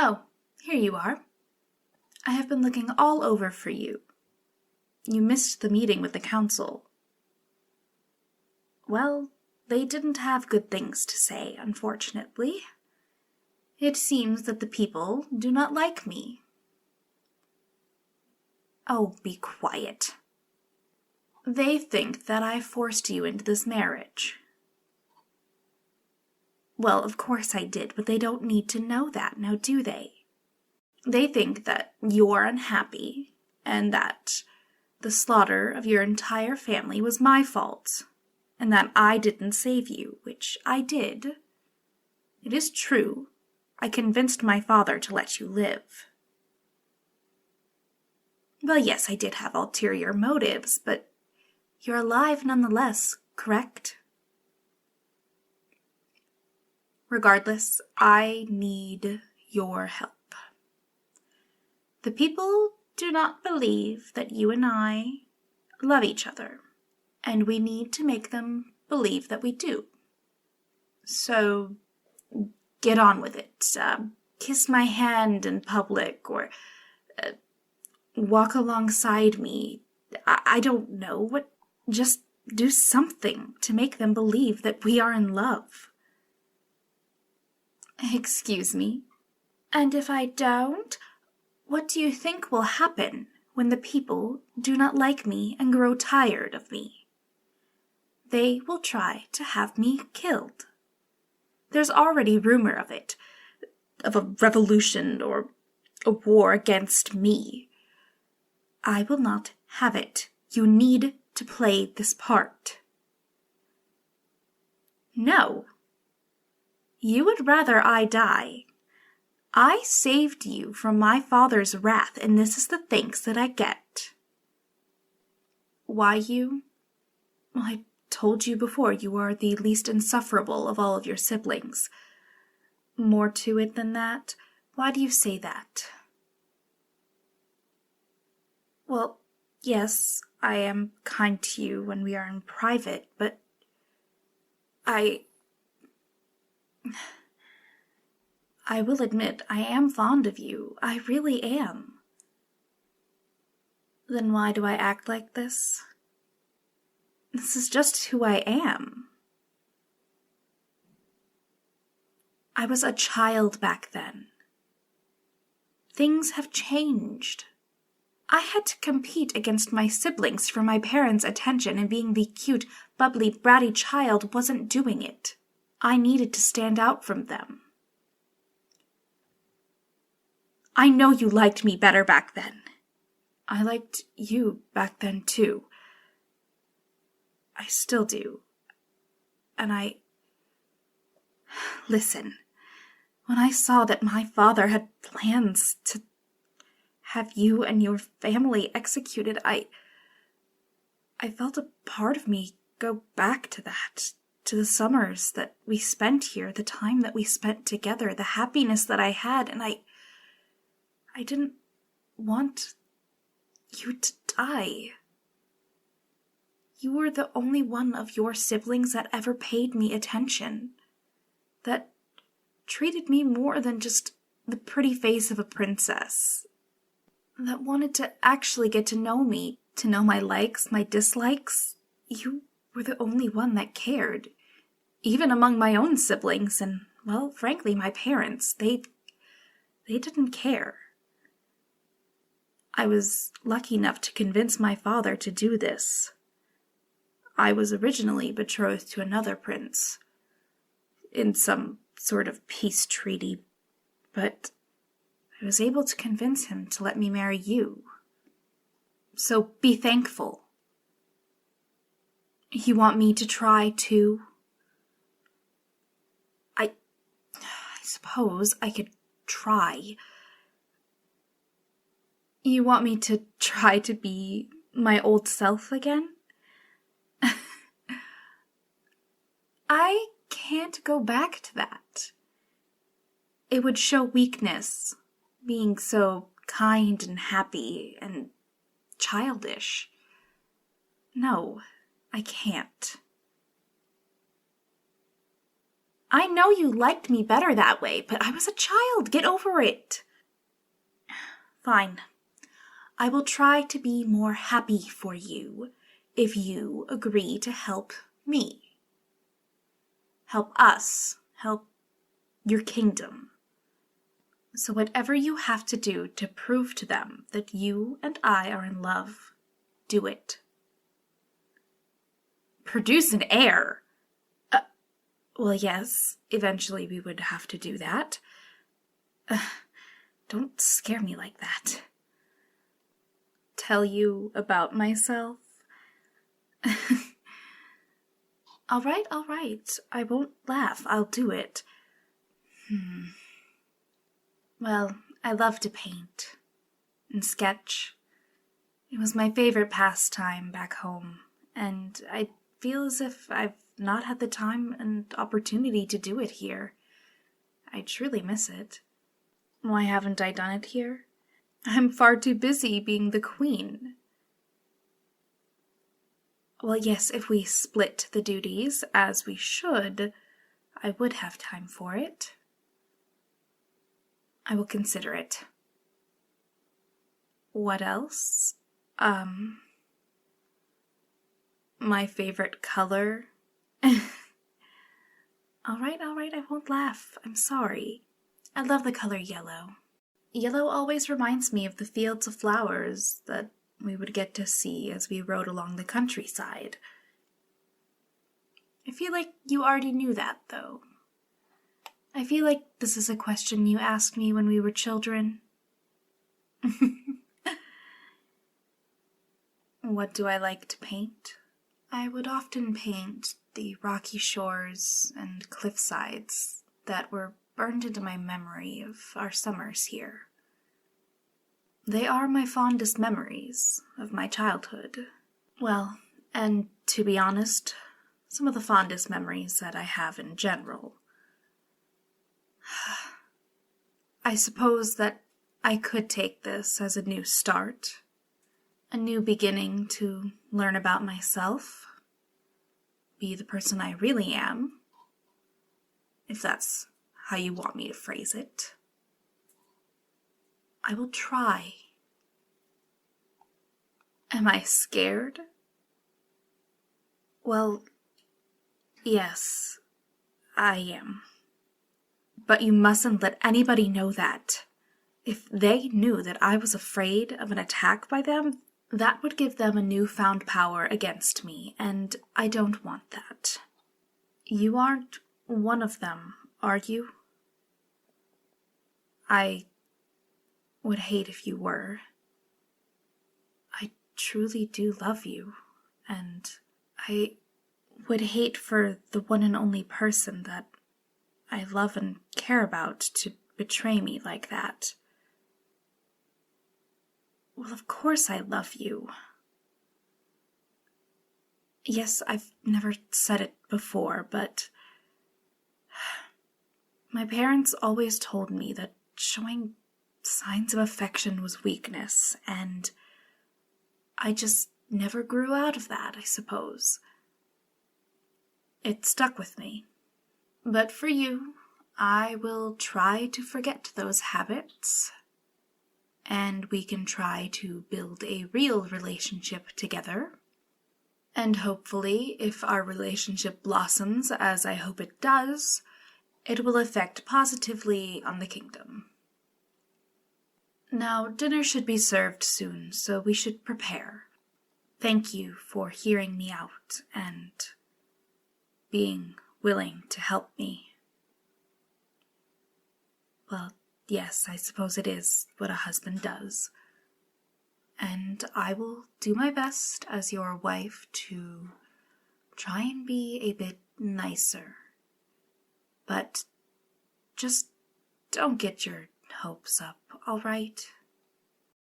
Oh, here you are. I have been looking all over for you. You missed the meeting with the council. Well, they didn't have good things to say, unfortunately. It seems that the people do not like me. Oh, be quiet. They think that I forced you into this marriage. Well, of course I did, but they don't need to know that, now do they? They think that you're unhappy, and that the slaughter of your entire family was my fault, and that I didn't save you, which I did. It is true. I convinced my father to let you live. Well, yes, I did have ulterior motives, but you're alive nonetheless, correct? Regardless, I need your help. The people do not believe that you and I love each other, and we need to make them believe that we do. So, get on with it. Kiss my hand in public, or walk alongside me. I don't know. Just do something to make them believe that we are in love. Excuse me. And if I don't, what do you think will happen when the people do not like me and grow tired of me? They will try to have me killed. There's already rumor of it, of a revolution or a war against me. I will not have it. You need to play this part. No. You would rather I die. I saved you from my father's wrath, and this is the thanks that I get. Why you? Well, I told you before, you are the least insufferable of all of your siblings. More to it than that? Why do you say that? Well, yes, I am kind to you when we are in private, but I will admit I am fond of you. I really am. Then why do I act like this? This is just who I am. I was a child back then. Things have changed. I had to compete against my siblings for my parents' attention, and being the cute, bubbly, bratty child wasn't doing it. I needed to stand out from them. I know you liked me better back then. I liked you back then too. I still do. And Listen, when I saw that my father had plans to have you and your family executed, I felt a part of me go back to that, to the summers that we spent here, the time that we spent together, the happiness that I had, and I didn't want you to die. You were the only one of your siblings that ever paid me attention, that treated me more than just the pretty face of a princess, that wanted to actually get to know me, to know my likes, my dislikes. You were the only one that cared, even among my own siblings, and, well, frankly, my parents, they didn't care. I was lucky enough to convince my father to do this. I was originally betrothed to another prince, in some sort of peace treaty, but I was able to convince him to let me marry you. So be thankful. You want me to try too? I suppose I could try. You want me to try to be my old self again? I can't go back to that. It would show weakness, being so kind and happy and childish. No, I can't. I know you liked me better that way, but I was a child. Get over it. Fine. I will try to be more happy for you if you agree to help me. Help us. Help your kingdom. So whatever you have to do to prove to them that you and I are in love, do it. Produce an heir. Well, yes, eventually we would have to do that. Don't scare me like that. Tell you about myself? All right. I won't laugh. I'll do it. Well, I love to paint and sketch. It was my favorite pastime back home, and I feel as if I've not had the time and opportunity to do it here. I truly miss it. Why haven't I done it here? I'm far too busy being the queen. Well, yes, if we split the duties, as we should, I would have time for it. I will consider it. What else? My favorite color. All right, I won't laugh. I'm sorry. I love the color yellow. Yellow always reminds me of the fields of flowers that we would get to see as we rode along the countryside. I feel like you already knew that, though. I feel like this is a question you asked me when we were children. What do I like to paint? I would often paint the rocky shores and cliff sides that were burned into my memory of our summers here. They are my fondest memories of my childhood. Well, and to be honest, some of the fondest memories that I have in general. I suppose that I could take this as a new start, a new beginning to learn about myself, be the person I really am, if that's how you want me to phrase it. I will try. Am I scared? Well, yes, I am. But you mustn't let anybody know that. If they knew that I was afraid of an attack by them, that would give them a newfound power against me, and I don't want that. You aren't one of them, are you? I would hate if you were. I truly do love you, and I would hate for the one and only person that I love and care about to betray me like that. Well, of course I love you. Yes, I've never said it before, but my parents always told me that showing signs of affection was weakness, and I just never grew out of that, I suppose. It stuck with me. But for you, I will try to forget those habits, and we can try to build a real relationship together. And hopefully, if our relationship blossoms, as I hope it does, it will affect positively on the kingdom. Now, dinner should be served soon, so we should prepare. Thank you for hearing me out and being willing to help me. Well, yes, I suppose it is what a husband does. And I will do my best as your wife to try and be a bit nicer. But just don't get your hopes up, all right?